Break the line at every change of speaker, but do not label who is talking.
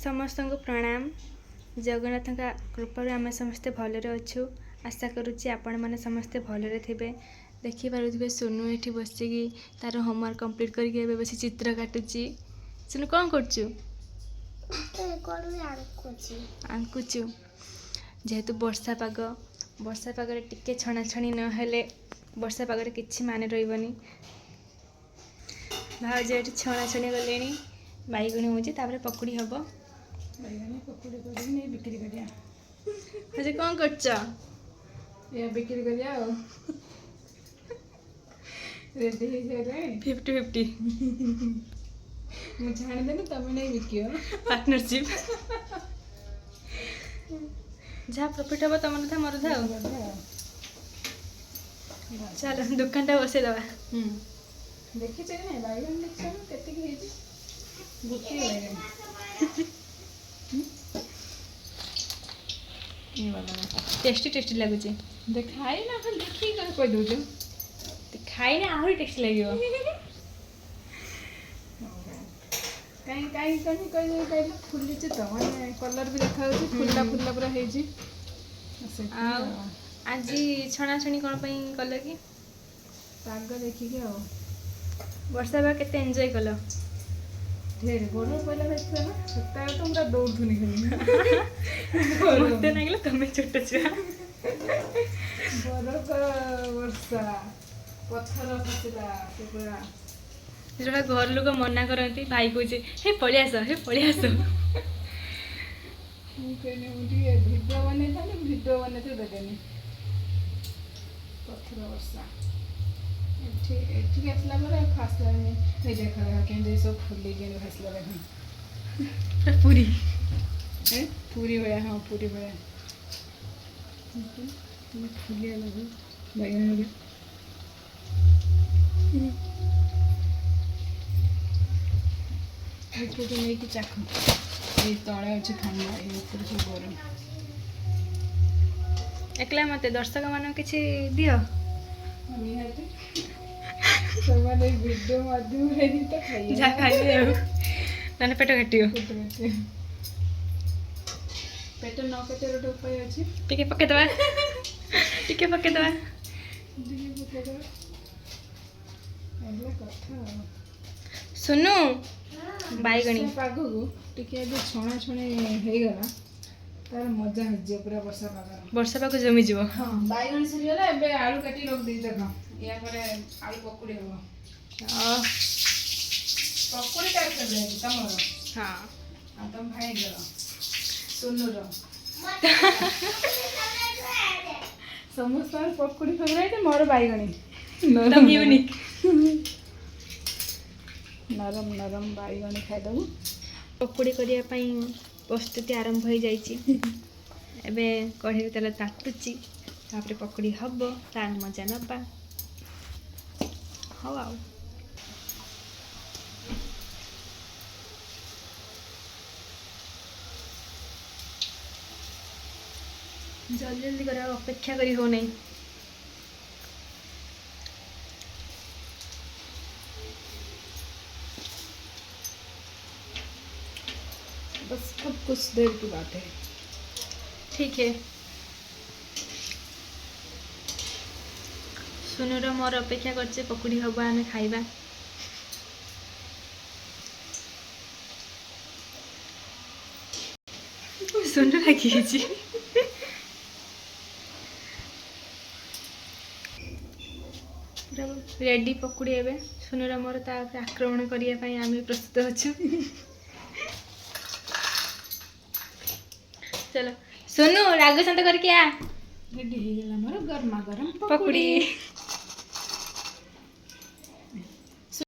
समस्त को प्रणाम। जगन्नाथ कृपा आम समस्ते भलरे अच्छु। आशा करुच्ची आपण मैंने समस्ते भलरे थे। देखिपे सोनू ये बसिकी तार होमवर्क कंप्लीट करके बस चित्र काटुची। सोनू कौन करचु? आंकुचु। जेहेतु वर्षा पाग टिके छणाछणी नहेले वर्षा पाग किसी मान रही। भाज ये छणाछणी गले बैगणी हो पकुड़ी हम
पकड़ी कर बिक्री करिया।
अच्छा कौन करछ?
ये बिक्री करिया रेडी हो गए
50-50
मुझे छाणी देनी तुम नहीं बिकियो
पार्टनरशिप। जहाँ प्रॉफिट हम तुम था मोर था। चलो दुकान टा बसई दबा।
देखी चाहिए बैगन देखिए गोटे बैगन
टेस्टी टेस्टी लगुच।
खाई ना देखी कह दौच
खाई ना आहरी टेस्टी लगे।
कहीं कहीं कहीं कहीं कहीं फुली तो मैंने कलर भी देखा फुला फुला पूरा
आज छणाछणी कौन कल कि
पाग देखिए
वर्षा बा केते एंजॉय कल?
ढेर बड़ पहला देखिए ना सप्ताह तो पूरा दौड़ुनी
मत ना तुम छोट छुआ
बरफ वर्षा पत्थर खसला पूरा
जोड़ा घर लोक मना करती भाई कहे हे पलियास हे पलियास।
भिडियो बन भिडियो बन देनी पत्थर वर्षा एठी आसला खासला नहीं देखा के सब फुली के खासला देख
पूरी
पूरी भाया। हाँ पूरी भाया फुलिया लगे बैगन नहीं कि चाख ये तले अच्छे ठंडा ये सब गरम
एकला मत दर्शक मान कि दियो
निहाती सब वीडियो माध्यम तो खाई
जहाँ खाइए ना पेट काटियो
पेट न काटे गोटे उपाय अच्छी
टिके पकेदवा टिके पकेदवा सुनु बैगणी
पाग को टिके छणा छणी होगला तार मजा हो पूरा वर्षा पाग
जमी जीव।
हाँ बैगन सरीगला ए आलू काटी रख दी देख या आलू पकुड़ी हम पकुड़ी टाइप कर तुम हाँ तुम भाई गल सोनूर समस्त पकुड़ी फेवरेट मोर बैगणी
यूनिक
नरम नरम बैगणी खाईदबू।
पकुड़ी करने प्रस्तुति आरंभ हो जाइए। कढ़े तेल ताटुची तापर पकुड़ी हम तार मजा नवा हाँ आ जल्दी जल्दी कर अपेक्षा करी हो नहीं।
बस अब कुछ देर की बात है।
ठीक है सुनुर मोर अपेक्षा करचे पकुड़ी हम आम खाइबा। सुनु लगी रेडी पकुड़ी एवं सुनुर मोर आक्रमण करने आम प्रस्तुत अच्छु। चलो सोनू राग शांत करके आ
रेडी हो गला मोर गरमा गरम
पकुड़ी।